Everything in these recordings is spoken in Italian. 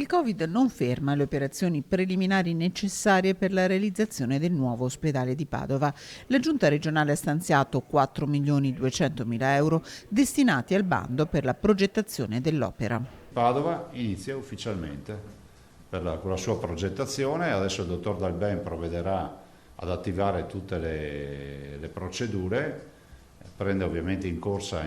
Il Covid non ferma le operazioni preliminari necessarie per la realizzazione del nuovo ospedale di Padova. La Giunta regionale ha stanziato 4.200.000 euro destinati al bando per la progettazione dell'opera. Padova inizia ufficialmente con la sua progettazione. Adesso il dottor Dalben provvederà ad attivare tutte le procedure, prende ovviamente in corsa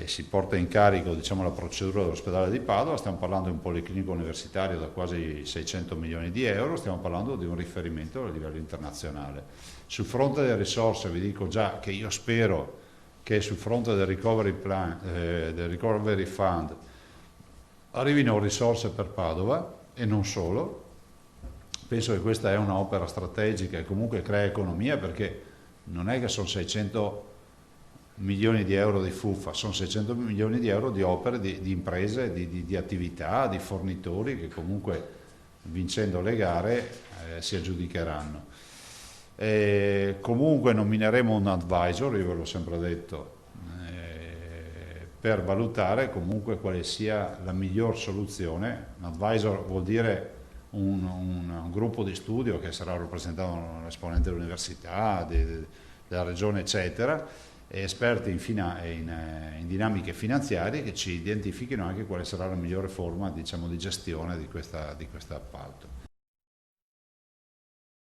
si porta in carico, diciamo, la procedura dell'ospedale di Padova. Stiamo parlando di un policlinico universitario da quasi 600 milioni di euro, stiamo parlando di un riferimento a livello internazionale. Sul fronte delle risorse vi dico già che io spero che sul fronte del recovery plan, del recovery fund, arrivino risorse per Padova e non solo. Penso che questa è un'opera strategica e comunque crea economia, perché non è che sono 600 milioni di euro di fuffa, sono 600 milioni di euro di opere, di imprese, di attività, di fornitori che comunque, vincendo le gare, si aggiudicheranno. Comunque nomineremo un advisor, io ve l'ho sempre detto, per valutare comunque quale sia la miglior soluzione. Un advisor vuol dire un gruppo di studio che sarà rappresentato da un esponente dell'università, della regione, eccetera, e esperti in dinamiche finanziarie che ci identifichino anche quale sarà la migliore forma, diciamo, di gestione di questo appalto.